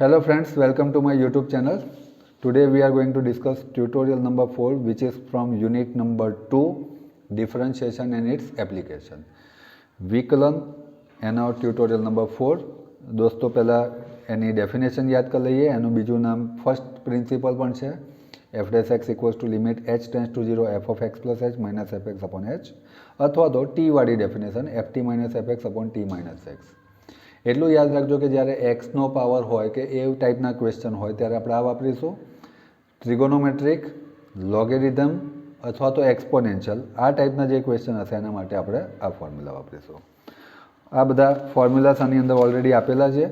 Hello friends, welcome to my YouTube channel. Today we are going to discuss tutorial number 4, which is from unit number 2, differentiation and its application. વિકલન એનો tutorial number 4. દોસ્તો પહેલાં એની definition યાદ કરી લઈએ. એનું બીજું નામ ફર્સ્ટ પ્રિન્સિપલ પણ છે. f dash x equals to limit h tends to 0 f of x plus h minus fx upon h, અથવા તો t વાળી definition ft minus fx upon t minus x. એટલું યાદ રાખજો કે જ્યારે એક્સનો પાવર હોય કે એ ટાઈપના ક્વેશ્ચન હોય ત્યારે આપણે આ વાપરીશું. ટ્રિગોનોમેટ્રિક, લોગેરિધમ અથવા તો એક્સપોનેન્શિયલ, આ ટાઈપના જે ક્વેશ્ચન હશે એના માટે આપણે આ ફોર્મ્યુલા વાપરીશું. આ બધા ફોર્મ્યુલાસ આની અંદર ઓલરેડી આપેલા છે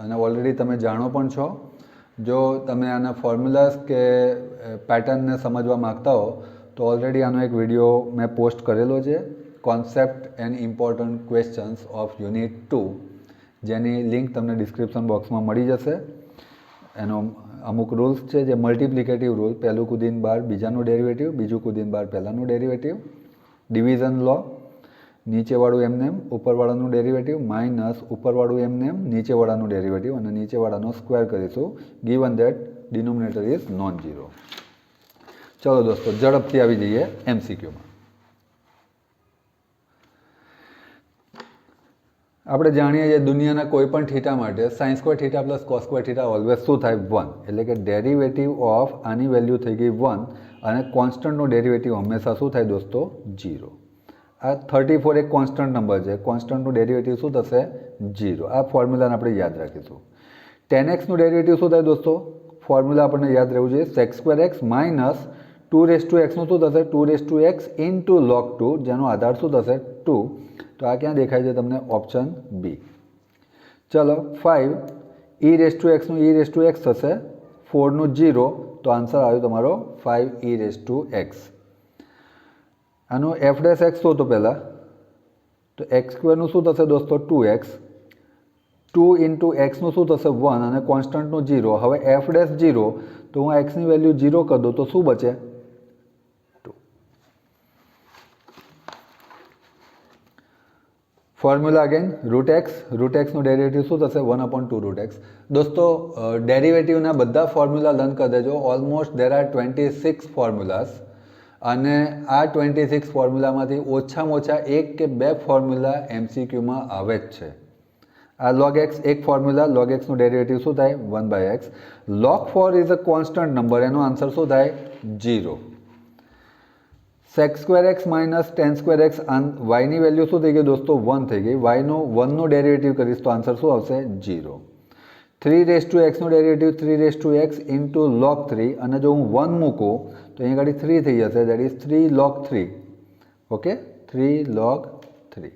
અને ઓલરેડી તમે જાણો પણ છો. જો તમે આના ફોર્મ્યુલાસ કે પેટર્નને સમજવા માગતા હો તો ઓલરેડી આનો એક વિડીયો મેં પોસ્ટ કરેલો છે, concept and important questions of unit 2, જેની લિંક તમને ડિસ્ક્રિપ્શન બોક્સમાં મળી જશે. એનો અમુક રૂલ્સ છે જે મલ્ટિપ્લિકેટિવ રૂલ, પહેલું કુદીને બાર બીજાનું ડેરિવેટિવ, બીજું કુદીને બાર પહેલાંનું ડેરિવેટિવ, ડિવિઝન લો, નીચેવાળું એમનેમ ઉપરવાળાનું ડેરિવેટિવ માઇનસ ઉપરવાળું એમનેમ નીચેવાળાનું ડેરિવેટિવ અને નીચેવાળાનો સ્ક્વેર કરીશું, given that denominator is known zero. ચલો દોસ્તો ઝડપથી આવી જઈએ એમસીક્યુમાં. આપણે જાણીએ છીએ દુનિયાના કોઈ પણ થીટા માટે sine square theta plus cos square theta always શું થાય? 1. એટલે કે ડેરિવેટિવ ઓફ આની વેલ્યુ થઈ ગઈ 1 અને કોન્સ્ટન્ટનું ડેરિવેટિવ હંમેશા શું થાય દોસ્તો? 0. આ 34 એક કોન્સ્ટન્ટ નંબર છે, કોન્સ્ટન્ટનું ડેરિવેટિવ શું થશે? 0. આ ફોર્મ્યુલાને આપણે યાદ રાખીશું. 10xનું ડેરિવેટિવ શું થાય દોસ્તો? ફોર્મ્યુલા આપણને યાદ રહેવું જોઈએ, sec square x minus 2x નું શું થશે? 2x ઇન્ટુ log 2, જેનો આધાર શું થશે? 2. તો આ ક્યાં દેખાય છે તમને? Option B. ચલો 5 e⁻x નું e⁻x થશે, 4 નું 0, તો આન્સર આવ્યો તમારો 5e⁻x. આનું f dash x તો પહેલાં તો x સ્ક્વેરનું શું થશે દોસ્તો? 2x. 2 ઇન્ટુ એક્સનું શું થશે? 1 અને કોન્સ્ટન્ટનું 0. હવે f dash 0, તો હું એક્સની વેલ્યુ 0 કરી દઉં તો શું બચે? ફોર્મ્યુલા અગેન રૂટ એક્સનું ડેરિવેટિવ શું થશે? 1/2 રૂટ એક્સ. દોસ્તો ડેરિવેટિવના બધા ફોર્મ્યુલા લર્ન કરી દેજો. ઓલમોસ્ટ દેર આર 26 ફોર્મ્યુલાસ અને આ 26 ફોર્મ્યુલામાંથી ઓછામાં ઓછા એક કે બે ફોર્મ્યુલા એમસીક્યુમાં આવે જ છે. આ log x એક ફોર્મ્યુલા, log xનું ડેરિવેટિવ શું થાય? 1/x. log 4 is a constant number, એનો આન્સર શું થાય? 0. sec square x minus tan square x, વાયની વેલ્યુ શું થઈ ગઈ દોસ્તો? 1 થઈ ગઈ. વાયનું 1નું ડેરિવેટિવ કરીશ તો આન્સર શું આવશે? 0. 3x નું ડેરિવેટિવ 3x ઇન્ટુ log 3, અને જો હું 1 મૂકું તો અહીંયા આગળ 3 થઈ જશે, that is 3 log 3. Okay, 3 log 3.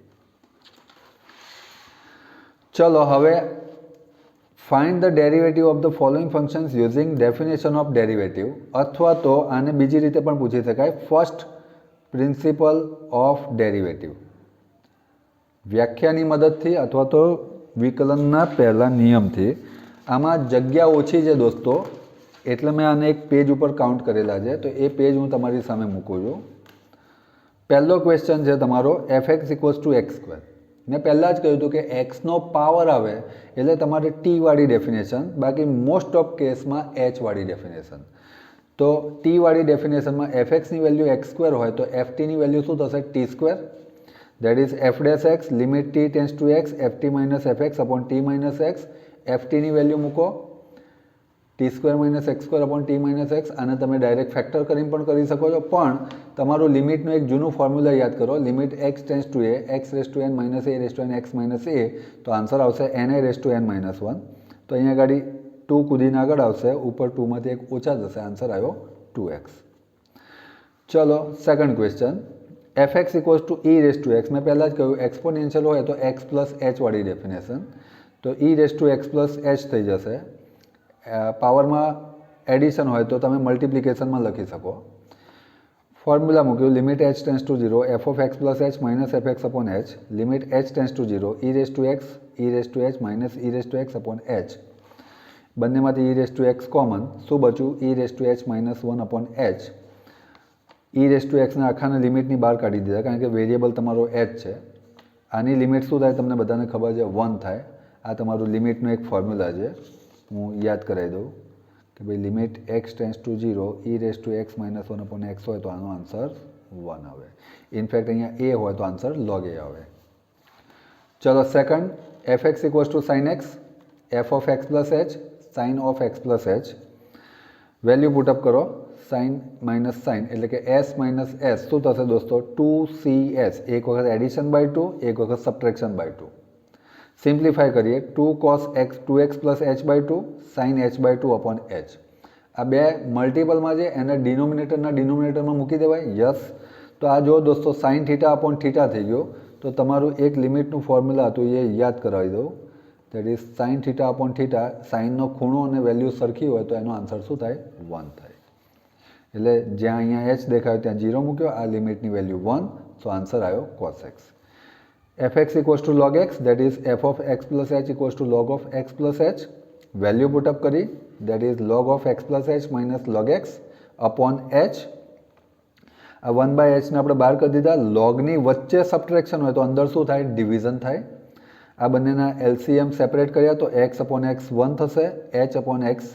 ચલો હવે find the derivative of the following functions using definition of derivative, અથવા તો આને બીજી રીતે પણ પૂછી શકાય, ફર્સ્ટ પ્રિન્સિપલ ઓફ ડેરિવેટિવ. વ્યાખ્યાની મદદથી અથવા તો વિકલનના પહેલા નિયમથી. આમાં જગ્યા ઓછી છે દોસ્તો, એટલે મેં આને એક પેજ ઉપર કાઉન્ટ કરેલા છે, તો એ પેજ હું તમારી સામે મૂકું છું. પહેલો ક્વેશ્ચન છે તમારો fx equals two x square. મેં પહેલાં જ કહ્યું હતું કે એક્સનો પાવર આવે એટલે તમારે ટી વાળી ડેફિનેશન, બાકી મોસ્ટ ઓફ કેસમાં એચ વાળી ડેફિનેશન. તો ટી વાળી ડેફિનેશનમાં એફએક્સની વેલ્યુ એક્સ સ્ક્વેર હોય તો એફટીની વેલ્યુ શું થશે? T square. That is F dash X limit T tends to X F T minus F X upon T minus X. એફટીની વેલ્યુ મૂકો T square minus X square upon T minus X. આને તમે direct factor કરીને પણ કરી શકો છો, પણ તમારું લિમિટનું એક જૂનું ફોર્મ્યુલા યાદ કરો, limit X tends to A X raise to N minus A raise to N X minus A, તો આન્સર આવશે N A raise to N minus 1. તો અહીંયા આગળ 2 કુદીને આગળ આવશે, ઉપર 2માંથી એક ઓછા જશે, આન્સર આવ્યો 2x. ચલો second question, fx equals two e⁻x. મેં પહેલાં જ કહ્યું એક્સપોનેન્શિયલ હોય તો x પ્લસ h વાળી ડેફિનેશન, તો e⁻x પ્લસ h થઈ જશે. પાવરમાં એડિશન હોય તો તમે મલ્ટિપ્લિકેશનમાં લખી શકો. ફોર્મ્યુલા મૂક્યું, limit h tense two 0 f of x plus h minus fx upon h, limit h tense two 0 e⁻h minus e⁻x upon h. બંનેમાંથી e⁻x કોમન, શું બચ્યું? e⁻h minus 1 upon h. e⁻xના આખાના લિમિટની બહાર કાઢી દીધા, કારણ કે વેરિયેબલ તમારો h છે. આની લિમિટ શું થાય તમને બધાને ખબર છે? 1 થાય. આ તમારું લિમિટનું એક ફોર્મ્યુલા છે. હું યાદ કરાવી દઉં કે ભાઈ limit x tense two 0 e raise to x minus 1 upon x હોય તો આનો આન્સર 1 આવે. ઇનફેક્ટ અહીંયા a હોય તો આન્સર log a આવે. ચલો second, fx equals two sin x, f of x plus h, sin of x plus h. Value put up કરો, સાઇન માઇનસ સાઇન એટલે કે s માઇનસ s શું થશે દોસ્તો? 2cs. એક વખત એડિશન બાય 2, એક વખત સબટ્રેક્શન બાય 2. સિમ્પ્લિફાય કરીએ, 2 cos x 2x plus h by 2 sine h by 2 upon h. આ બે મલ્ટિપલમાં છે એને ડિનોમિનેટરમાં મૂકી દેવાય. યસ. તો આ જો દોસ્તો સાઇન થીટા અપોન થીટા થઈ ગયો. તો તમારું એક લિમિટનું ફોર્મ્યુલા હતું એ યાદ કરાવી દઉં. That is sine theta upon theta. સાઇનનો ખૂણો અને વેલ્યુ સરખી હોય તો એનો આન્સર શું થાય? 1 થાય. એટલે જ્યાં અહીંયા h દેખાયો ત્યાં 0 મૂક્યો, આ લિમિટની વેલ્યુ 1, સો આન્સર આવ્યો cos x. fx equals to log x, that is f of x plus h equals to log of x plus h. Value put up કરી, that is log of x plus h minus log x upon h. આ 1 by h ને આપણે બહાર કરી દીધા. લોગની વચ્ચે subtraction હોય તો અંદર શું થાય? ડિવિઝન થાય. આ બંનેના એલસીએમ સેપરેટ કર્યા તો x અપોન x 1 થશે, h અપોન x.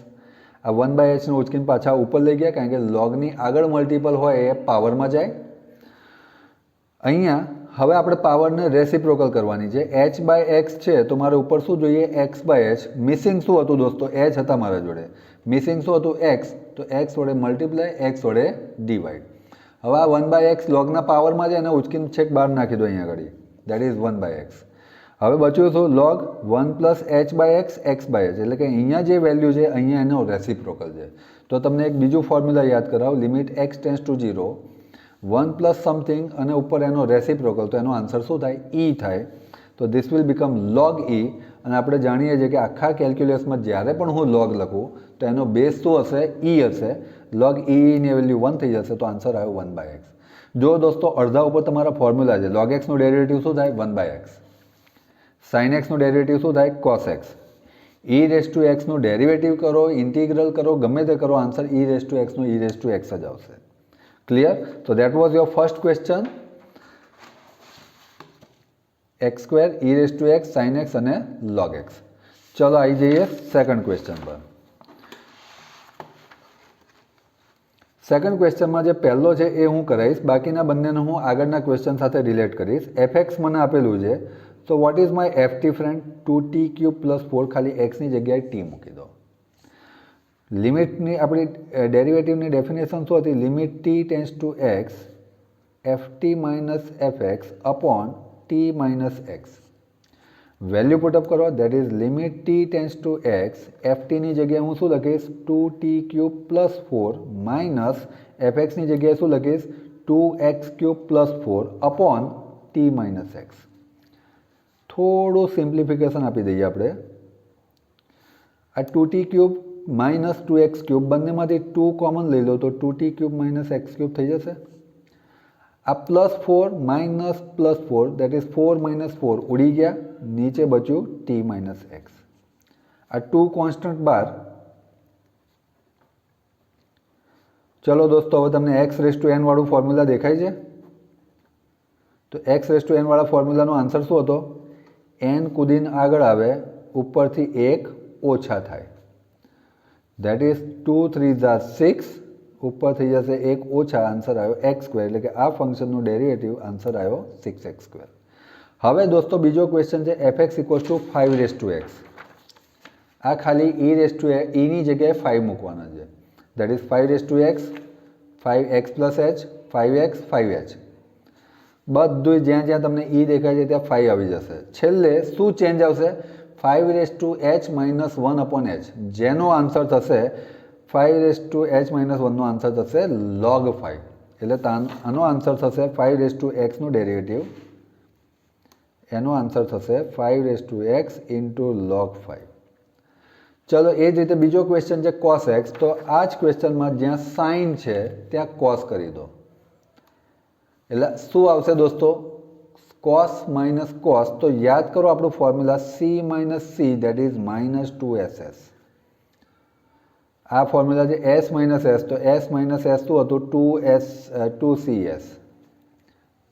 આ 1 બાય h ને ઉચકીને પાછા ઉપર લઈ ગયા કારણ કે લોગની આગળ મલ્ટિપલ હોય એ પાવરમાં જાય. અહીંયા હવે આપણે પાવરને રેસિપ્રોકલ કરવાની છે. h બાય x છે તો મારે ઉપર શું જોઈએ? x by h. મિસિંગ શું હતું દોસ્તો? h હતા મારા જોડે. મિસિંગ શું હતું? x. તો x વડે મલ્ટીપ્લાય, x વડે ડિવાઈડ. હવે આ 1 બાય x લોગના પાવરમાં છે એને ઉચકીને છેક બહાર નાખી દો અહીંયા આગળ. That is 1 by x. હવે બચ્યું શું? Log 1 plus h by x, x by h. એટલે કે અહીંયા જે વેલ્યુ છે અહીંયા એનો રેસિપ્રોકલ છે. તો તમને એક બીજું ફોર્મ્યુલા યાદ કરાવો. Limit x tense two 0, 1 plus something અને ઉપર એનો રેસિપ્રોકલ, તો એનો આન્સર શું થાય? e થાય. તો this will become log e. અને આપણે જાણીએ છીએ કે આખા કેલ્ક્યુલસમાં જ્યારે પણ હું log લખું તો એનો બેઝ શું હશે? e હશે. log e ની વેલ્યુ 1 થઈ જશે તો આન્સર આવ્યો 1 બાય x. જો દોસ્તો અડધા ઉપર તમારા ફોર્મ્યુલા છે. log x નું ડેરિવેટિવ શું થાય? 1 બાય x. sin x નું ડેરિવેટિવ શું થાય? cos x. e raise to x નું ડેરિવેટિવ કરો, ઇન્ટિગ્રલ કરો, ગમે તે કરો, answer e raise to x નું e રેસ ટુ x જ આવશે. ક્લિયર? તો that was your first question. x square, e raise to x, sin x અને log x. ચલો આવી જઈએ સેકન્ડ ક્વેશ્ચન પર. સેકન્ડ ક્વેશ્ચનમાં જે પહેલો છે એ હું કરાવીશ, બાકીના બંનેને હું આગળના ક્વેશ્ચન સાથે રિલેટ કરીશ. fx મને આપેલું છે. તો what is my ft friend? 2t cube plus 4, ખાલી xની જગ્યાએ t મૂકી દો. લિમિટની આપણી ડેરિવેટિવની ડેફિનેશન શું હતી? Limit t tends to x ft minus fx upon t minus x. Value put up કરો, that is limit t tends to x, ftની જગ્યાએ હું શું લખીશ? 2t ક્યુબ પ્લસ 4 માઇનસ fxની જગ્યાએ શું લખીશ? 2x cube plus 4 upon t minus x. થોડું સિમ્પ્લિફિકેશન આપી દઈએ આપણે. આ 2t cube minus 2x cube બંનેમાંથી 2 કોમન લઈ લો તો 2t cube minus x cube થઈ જશે. આ plus 4 minus plus 4, that is 4 minus 4 ઉડી ગયા, નીચે બચ્યું t માઇનસ x. આ 2 કોન્સ્ટન્ટ બાર. ચલો દોસ્તો હવે તમને x રેસ ટુ n વાળું ફોર્મ્યુલા દેખાય છે? તો x રેસ ટુ n વાળા ફોર્મ્યુલાનો આન્સર શું હતો? n કુદીને આગળ આવે, ઉપરથી 1 ઓછા થાય. દેટ ઇઝ 2 3 ઝા 6, ઉપર થઈ જશે 1 ઓછા, આન્સર આવ્યો x સ્ક્વેર. એટલે કે આ ફંક્શનનું ડેરિવેટિવ આન્સર આવ્યો 6x સ્ક્વેર. હવે દોસ્તો બીજો ક્વેશ્ચન છે fx equals two 5 raise to x. આ ખાલી e રેસ ટુ e ની જગ્યાએ 5 મૂકવાના છે. That is 5 raise to x, 5x plus h, 5x, 5h. બધું જ્યાં જ્યાં તમને e દેખાય છે ત્યાં 5 આવી જશે. છેલ્લે શું ચેન્જ આવશે? 5 raise to h minus 1 upon h, જેનો આન્સર થશે 5 રેસ ટુ h માઇનસ 1નો આન્સર થશે log 5. એટલે આનો આન્સર થશે 5 રેસ ટુ x નું ડેરિવેટિવ. એનો આન્સર થશે 5 raise to x into log 5. ચલો એ જ રીતે બીજો ક્વેશ્ચન છે cos x. તો આ જ ક્વેશ્ચનમાં જ્યાં સાઇન છે ત્યાં cos કરી દો. એટલે શું આવશે દોસ્તો? cos minus cos. તો યાદ કરો આપણું formula c minus c, that is minus 2ss. આ ફોર્મ્યુલા છે s માઇનસ s. તો s માઇનસ s શું હતું? 2cs.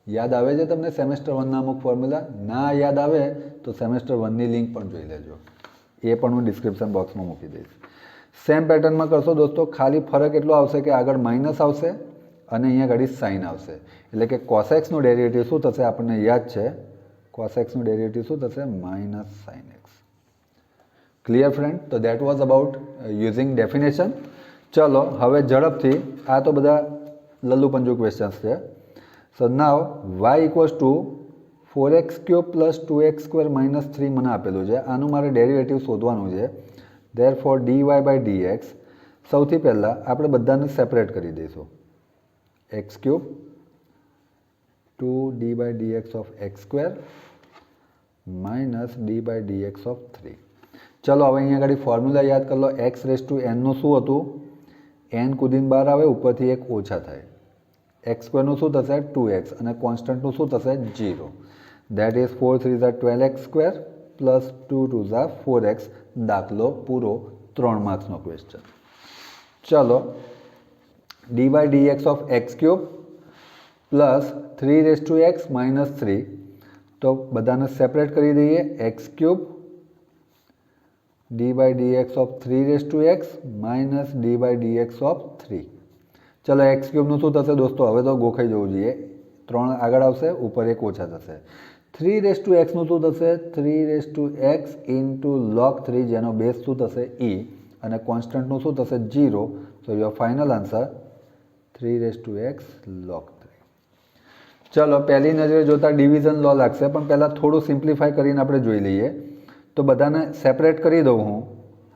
યાદ આવે છે તમને સેમેસ્ટર 1ના અમુક ફોર્મ્યુલા? ના યાદ આવે તો સેમેસ્ટર 1ની લિંક પણ જોઈ લેજો. એ પણ હું ડિસ્ક્રિપ્શન બોક્સમાં મૂકી દઈશ. સેમ પેટર્નમાં કરશો દોસ્તો, ખાલી ફરક એટલો આવશે કે આગળ માઇનસ આવશે અને અહીંયા આગળ સાઇન આવશે. એટલે કે કોસેક્સનું ડેરિવેટિવ શું થશે આપણને યાદ છે, કોસેક્સનું ડેરિવેટિવ શું થશે, minus sine x. Clear friend? તો that was about using definition. ચલો હવે ઝડપથી, આ તો બધા લલ્લુપંજુ ક્વેશ્ચન્સ છે. So now y equals to 4x³ plus 2x² minus 3 મને આપેલું છે. આનું મારે ડેરિવેટિવ શોધવાનું છે. ધેરફોર dy બાય dx, સૌથી પહેલાં આપણે બધાને સેપરેટ કરી દઈશું. x³ 2d by dx of x² minus d by dx of 3. ચલો હવે અહીંયા આગળ ફોર્મ્યુલા યાદ કરી લો. x રેસ ટુ n નું શું હતું, n કુદીને બહાર આવે, ઉપરથી એક ઓછા થાય. x² નું શું થશે 2x અને કોન્સ્ટન્ટનું શું થશે 0. That is 4 3 12x² plus 2 2 4x. દાખલો પૂરો. 3 માર્ક્સનો ક્વેશ્ચન. ચલો dy dx of x³ plus 3 raise to x minus 3, તો બધાને સેપરેટ કરી દઈએ. x³ dy dx of 3 raise to x minus dy dx of 3. ચલો x³ નું શું થશે દોસ્તો, હવે તો ગોખાઈ જવું જોઈએ. 3 આગળ આવશે, ઉપર એક ઓછા થશે. 3 રેસ ટુ x નું શું થશે, 3 raise to x into log 3, જેનો બેઝ શું થશે e, અને કોન્સ્ટન્ટનું શું થશે 0. સો your final answer 3 raise to x log 3. ચલો પહેલી નજરે જોતા ડિવિઝન લો લાગશે, પણ પહેલાં થોડું સિમ્પ્લિફાય કરીને આપણે જોઈ લઈએ. તો બધાને સેપરેટ કરી દઉં હું,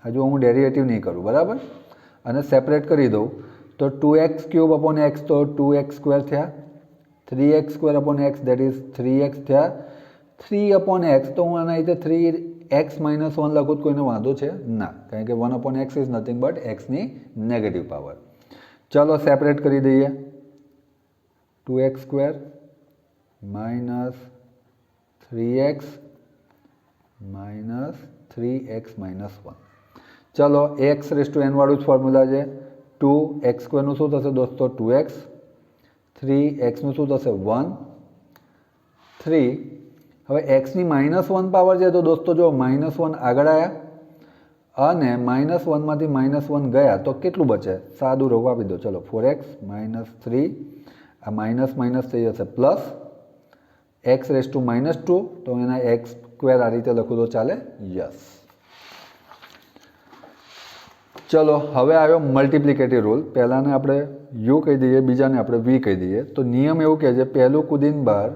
હજુ હું ડેરિવેટિવ નહીં કરું, બરાબર, અને સેપરેટ કરી દઉં. તો 2x³ અપોન x તો 2x² થયા, 3x² upon x that is 3x થયા, 3 અપોન x તો હું આના રીતે 3x માઇનસ 1 લખું તો કોઈને વાંધો છે ના, કારણ કે 1 upon x is nothing but એક્સની નેગેટિવ પાવર. ચલો સેપરેટ કરી દઈએ. 2x² minus 3x minus 3x minus 1. ચલો x રેસ ટુ n વાળું જ ફોર્મ્યુલા છે. 2x² નું શું થશે દોસ્તો 2x, 3x નું શું થશે 1, 3. હવે xની માઇનસ 1 પાવર છે તો દોસ્તો જો માઇનસ 1 આગળ આવ્યા અને માઇનસ 1 માંથી માઇનસ 1 ગયા તો કેટલું બચે, સાદું રોગ આપી દો. ચલો 4x માઇનસ 3, આ માઇનસ માઇનસ થઈ જશે plus, x raise two minus 2, તો એના x² આ રીતે લખું તો ચાલે, યસ. ચલો હવે આવ્યો મલ્ટિપ્લિકેટિવ રૂલ. પહેલાંને આપણે u કહી દઈએ, બીજાને આપણે v કહી દઈએ. તો નિયમ એવું કહે છે, પહેલું કુદીન બાર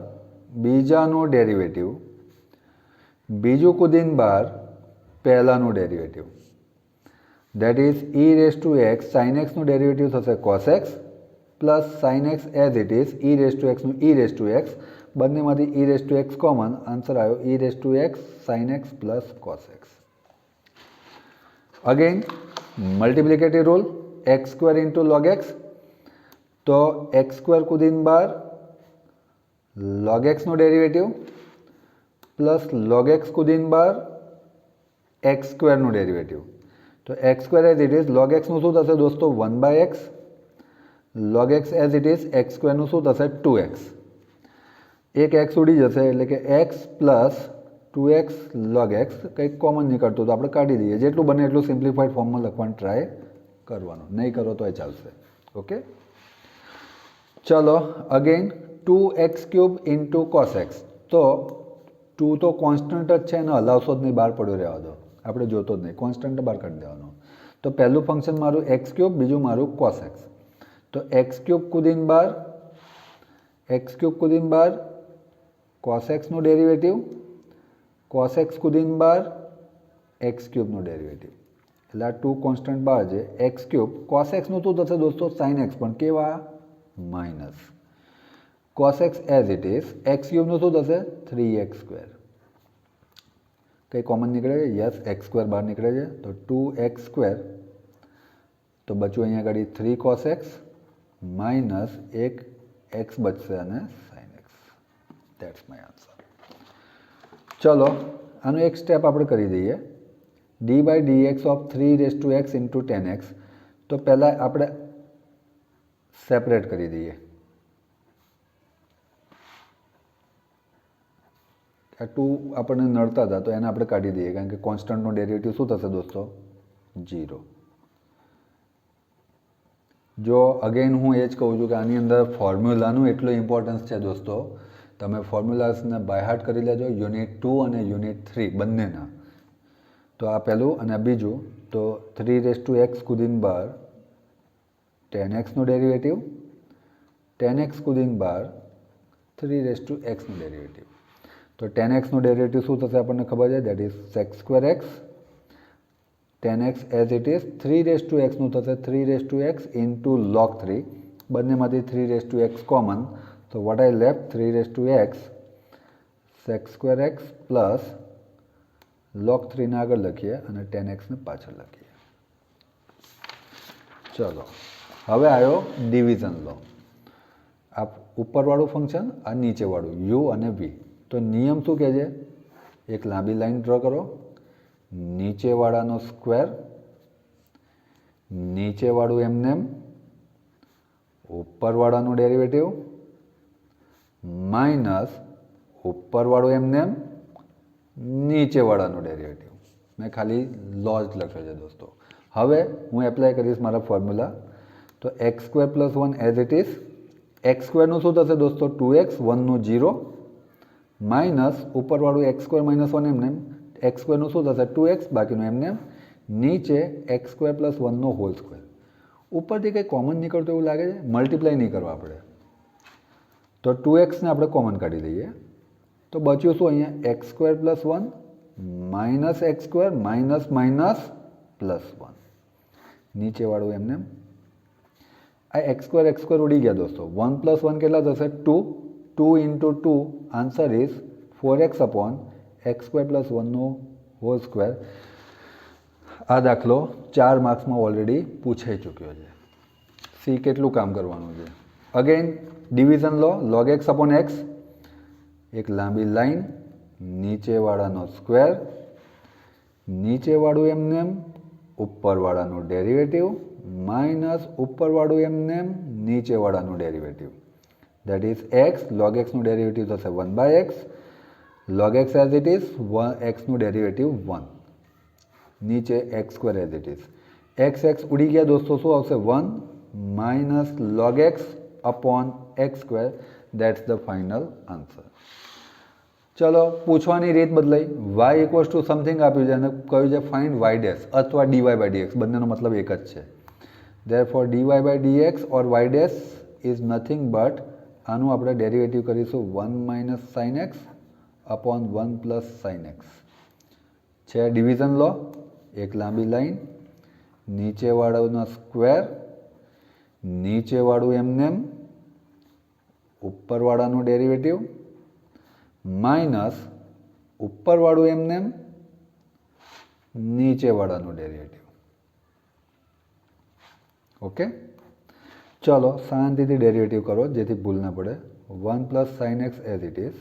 બીજાનું ડેરિવેટિવ, બીજું કુદીન બાર પહેલાંનું derivative. That is e raise to x, sine એક્સનું ડેરિવેટિવ થશે cos x plus sine x as it is, e raise to એક્સનું e રેસ ટુ એક્સ, બંનેમાંથી e raise to x common, answer આવ્યો e raise to x sine x plus cos x. Again multiplicative rule, x² into log x, તો x² કુદીન બાર log x નું derivative plus log x કુદીન બાર x² નું ડેરિવેટિવ. તો x² as it is, log x નું શું થશે દોસ્તો 1/x, log x as it is, x² નું શું થશે 2x. એક x ઉડી જશે એટલે કે x plus 2x log x, કંઈક કોમન નીકળતું તો આપણે કાઢી દઈએ. જેટલું બને એટલું સિમ્પ્લિફાઈડ ફોર્મમાં લખવાનું ટ્રાય કરવાનું, નહીં કરો તોય ચાલશે. ઓકે, ચલો again 2x³ into cos x. તો 2 તો કોન્સ્ટન્ટ જ છે, એને હલાવશો જ નહીં, બહાર પડ્યો રહેવા દો, આપણે જોતો જ નહીં, કોન્સ્ટન્ટ બહાર કાઢી દેવાનો. તો પહેલું ફંક્શન મારું x³, બીજું મારું cos x. તો x³ કુદીન બાર, x³ કુદીન બાર cos x નું ડેરિવેટિવ, cos x કુદીન બાર x³ નું ડેરિવેટિવ. એટલે આ 2 કોન્સ્ટન્ટ બહાર છે. x³ cos x નું શું થશે દોસ્તો sin x, પણ કેવા minus. cos x as it is, x³ નું શું થશે 3x². કંઈ કોમન નીકળે છે, યસ, x² બહાર નીકળે છે, તો 2x², તો બચ્યું અહીંયા આગળ 3 cos x માઇનસ એક x બચશે અને sin x. That's my answer. ચલો આનું એક સ્ટેપ આપણે કરી દઈએ. dy by dx of 3 raise to x into 10x. તો પહેલાં આપણે સેપરેટ કરી દઈએ. આ 2 આપણને નડતા હતા તો એને આપણે કાઢી દઈએ, કારણ કે કોન્સ્ટન્ટનો ડેરિવેટિવ શું થશે દોસ્તો? 0. જો અગેન હું એ જ કહું છું કે આની અંદર ફોર્મ્યુલાનું એટલું ઇમ્પોર્ટન્સ છે દોસ્તો, તમે ફોર્મ્યુલાસને બાય હાર્ટ કરી લેજો, યુનિટ 2 અને યુનિટ 3 બંનેના. તો આ પહેલું અને આ બીજું. તો 3x કુદીન બાર 10xનું ડેરિવેટિવ, 10x કુદીન બાર 3xનું ડેરિવેટિવ. તો 10xનું ડેરિવેટિવ શું થશે આપણને ખબર છે, that is sec²x. 10x as it is, 3xનું થશે 3x ઇન્ટુ log 3, બંનેમાંથી 3x કોમન. તો what I left, 3x sec²x plus log 3 ને આગળ લખીએ અને 10x ને પાછળ લખીએ. ચલો હવે આવ્યો ડિવિઝન લો. આ ઉપરવાળું ફંક્શન, આ નીચેવાળું u અને v. તો નિયમ શું કહે છે? એક લાંબી લાઈન ડ્રો કરો, નીચેવાળાનો સ્ક્વેર, નીચેવાળું એમનેમ, ઉપરવાળાનું ડેરિવેટિવ માઇનસ ઉપરવાળું એમનેમ, નીચેવાળાનું ડેરિવેટિવ. મેં ખાલી લો જ લખ્યો છે દોસ્તો. હવે હું એપ્લાય કરીશ મારા ફોર્મ્યુલા. તો x² + 1 as it is. x² નું શું થશે દોસ્તો? 2x, 1નું 0, માઇનસ ઉપરવાળું x² - 1 એમનેમ, x² નું શું થશે? 2x, બાકીનું એમનેમ, નીચે x² + 1નો હોલ સ્ક્વેર. ઉપરથી કંઈ કોમન નીકળતું એવું લાગે છે? મલ્ટીપ્લાય નહીં કરવા આપણે, તો 2x ને આપણે કોમન કાઢી દઈએ. તો બચ્યું શું અહીંયા? x² + 1 minus x² minus minus plus 1, નીચેવાળું એમનેમ. આ x² ઉડી ગયા દોસ્તો. 1 + 1 કેટલા થશે? 2. 2 into 2, answer is 4x upon x² + 1નો હોલ સ્ક્વેર. આ દાખલો 4 માર્ક્સમાં ઓલરેડી પૂછાઈ ચૂક્યો છે. સી કેટલું કામ કરવાનું છે? અગેન ડિવિઝન લો, log x અપોન x, એક લાંબી લાઈન, નીચેવાળાનો સ્ક્વેર, નીચેવાળું એમનેમ, ઉપરવાળાનું ડેરિવેટિવ માઇનસ ઉપરવાળું એમનેમ, નીચેવાળાનું derivative. That is x. log x નું ડેરિવેટિવ થશે 1/x. log x as it is, x નું ડેરિવેટિવ 1, નીચે x² as it is. x ઉડી ગયા દોસ્તો, શું આવશે? 1 minus log x upon x². That's the final answer. ચલો પૂછવાની રીત બદલાઈ. y ઇક્વલ્સ ટુ સમથિંગ આપ્યું છે અને કહ્યું છે ફાઇન્ડ y' અથવા dy/dx, બંનેનો મતલબ એક જ છે. therefore dy/dx or y' is nothing but, આનું આપણે ડેરિવેટિવ કરીશું 1 - sin x upon 1 + sin x. છે ડિવિઝન લો, એક લાંબી લાઈન, નીચેવાળાનો સ્ક્વેર, નીચેવાળું એમનેમ, ઉપરવાળાનું ડેરિવેટિવ માઇનસ ઉપરવાળું એમનેમ, નીચેવાળાનું ડેરિવેટિવ. ઓકે, ચલો શાંતિથી ડેરિવેટિવ કરો જેથી ભૂલ ના પડે. 1 + sin x as it is.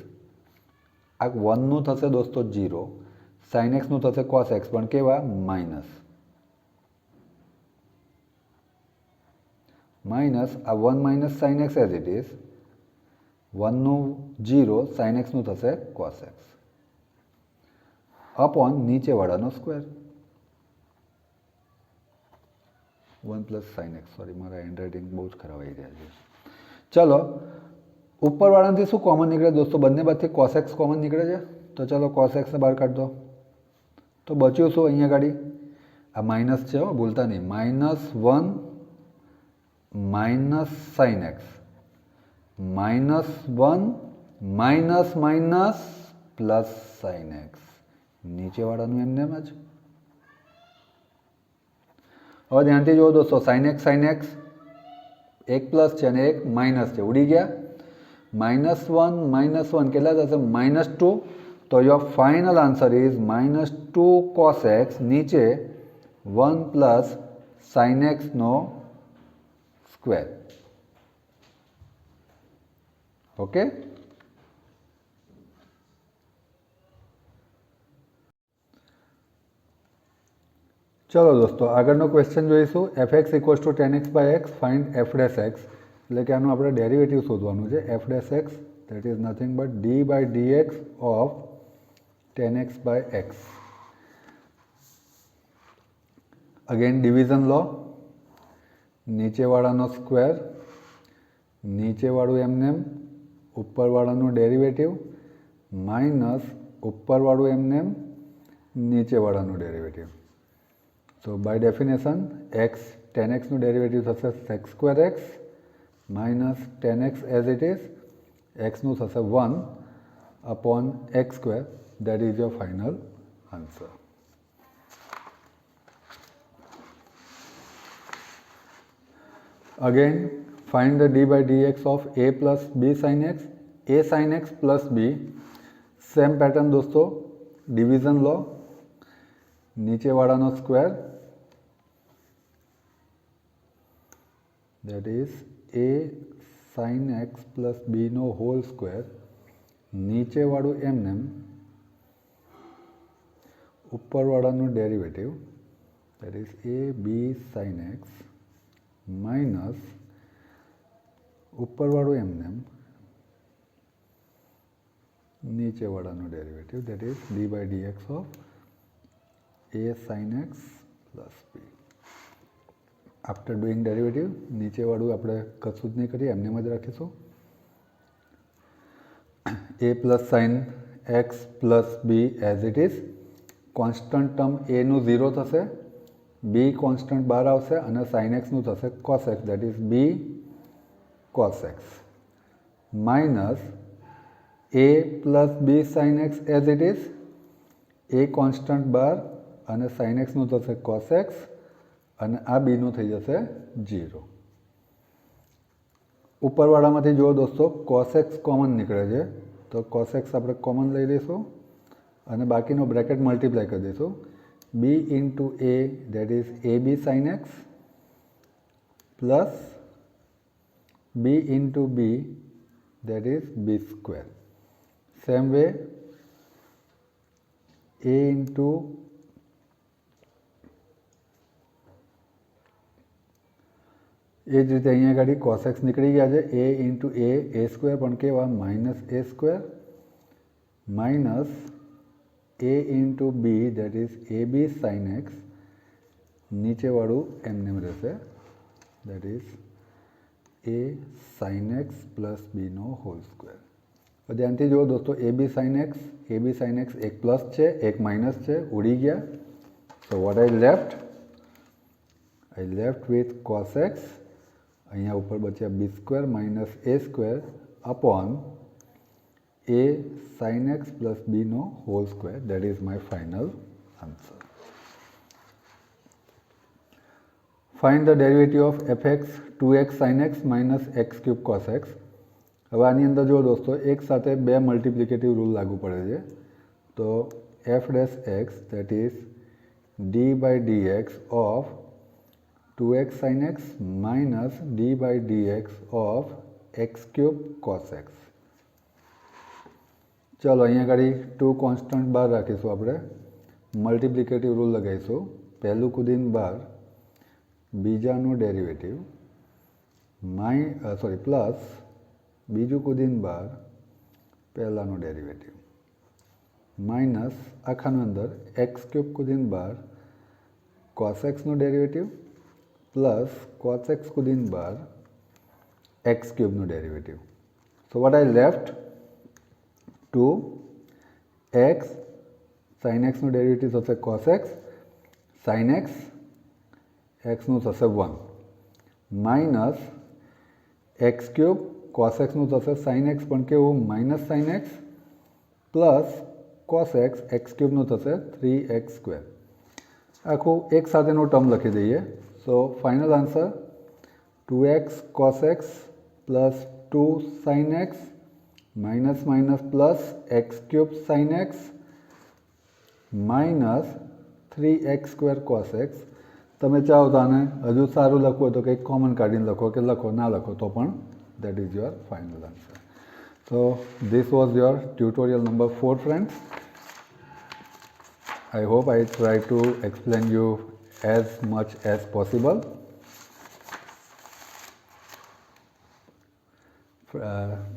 આ 1નું થશે દોસ્તો 0, sin x નું થશે cos x, પણ કેવા? માઇનસ. માઇનસ આ 1 - sin x as it is. 1નું 0, sin x નું થશે cos x અપોન નીચેવાળાનો સ્ક્વેર. 1 + sin x. સોરી, મારા હેન્ડરાઇટિંગ બહુ જ ખરાબ આવી રહ્યા છે. ચલો ઉપરવાળાથી શું કોમન નીકળે દોસ્તો? બંને બાજુથી cos x કોમન નીકળે છે. તો ચલો cos x ને બહાર કાઢ દો. તો બચ્યું શું અહીંયા ગાડી? આ માઇનસ છે, ભૂલતા નહીં. -1 minus sin x, -1 minus minus plus sin x, નીચેવાળાનું એમનેમ જ. હવે ધ્યાનથી જુઓ દોસ્તો, sin x એક પ્લસ છે અને એક માઇનસ છે, ઉડી ગયા. -1 -1 કેટલા થશે? -2. તો your final answer is -2 cos x, નીચે 1 + sin x નો સ્ક્વેર. ઓકે, ચલો દોસ્તો આગળનો ક્વેશ્ચન જોઈશું. fx = 10x/x, find f'(x). એટલે કે આનું આપણે ડેરિવેટિવ શોધવાનું છે. f'(x) that is nothing but d/dx of 10x by x. Again division law, નીચે વાળાનો સ્ક્વેર, નીચે વાળું એમને ઉપર વાળાનું ડેરિવેટિવ માઇનસ ઉપર વાળું એમને નીચે વાળાનું derivative. So by definition x 10xનું ડેરિવેટિવ થશે sec square x minus 10x as it is, એક્સનું થશે 1 upon x square. That is your final answer. Again, find the d by dx of a plus b sin x. a sin x plus b, same pattern दोस्तों, division law, नीचे वाળાનો square, that is a sin x plus b નો whole square, નીચે વાળું એમનેમ, ઉપર વાળાનું derivative, that is a b sin x minus ઉપર વાળું એમનેમ, નીચે વાળાનું derivative, that is d by dx of a sin x plus b. After doing derivative, નીચે વાળું આપણે કશું જ નહીં કરીએ, એમને જ રાખીશું. a plus sin x plus b as it is. Constant term a નું 0 થશે, b કોન્સ્ટન્ટ બહાર આવશે અને sin x નું થશે cos x, that is b cos x minus a plus b sin x as it is. a constant બહાર અને sin x નું થશે cos x અને આ b નું થઈ જશે 0. ઉપરવાળામાંથી જુઓ દોસ્તો, cos x કોમન નીકળે છે, તો cos x આપણે કોમન લઈ લઈશું અને બાકીનો બ્રેકેટ મલ્ટીપ્લાય કરી દઈશું. b into a, that is ab sin x plus b into b, that is b square. Same way, a into એ જ રીતે અહીંયા આગળ cos x નીકળી ગયા છે, a into a સ્ક્વેર પણ કેવા minus a square minus a into b, that is ab sin x, નીચે વાળું એમને રહેશે, that is a sin x plus b નો હોલ સ્ક્વેર. ધ્યાનથી જુઓ દોસ્તો, ab sin x એક પ્લસ છે એક માઇનસ છે, ઉડી ગયા. So what I left with cos x, અહીંયા ઉપર બચ્યા b square minus a square upon a sin x plus b નો whole square. That is my final answer. Find the derivative of fx 2x sin x minus x cube cos x. હવે આની અંદર જો દોસ્તો એક સાથે બે મલ્ટિપ્લિકેટિવ rule લાગુ પડે છે, તો f dash x, that is d by dx of 2x sin x minus d by dx of x cube cos x. ચાલો અહીંયા આગળ 2 કોન્સ્ટન્ટ બહાર રાખીશું, આપણે મલ્ટિપ્લિકેટિવ રૂલ લગાવીશું. પહેલું કુદીને બહાર, બીજાનું ડેરિવેટિવ પ્લસ બીજું કુદીને બહાર, પહેલાનું ડેરિવેટિવ માઇનસ આખાનું અંદર એક્સ ક્યુબ કુદીને બહાર, cos x નું ડેરિવેટિવ પ્લસ cos x કુદીને બહાર, એક્સ ક્યુબનું derivative. So what I left, 2x sin x નું ડેરિવેટિવ થશે cos x, sin x, x નું થશે 1 minus x cube, cos x નું થશે sin x પણ કેવું minus sin x plus cos x, x ક્યુબનું થશે 3x સ્ક્વેર. આખું એક સાથેનો ટર્મ લખી દઈએ. So final answer 2x cos x પ્લસ 2 sin x minus minus plus x cube sin x minus 3x square cos x. તમે ચાહો તો આને હજુ સારું લખવું હોય તો કંઈક કોમન કાઢીને લખો કે લખો, ના લખો તો પણ that is your final answer. So this was your tutorial number 4, friends. I hope I try to explain you as much as possible.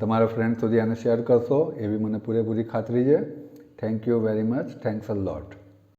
તમારા ફ્રેન્ડ સુધી આને શેર કરશો એવી મને પૂરેપૂરી ખાતરી છે. Thank you very much. Thanks a lot.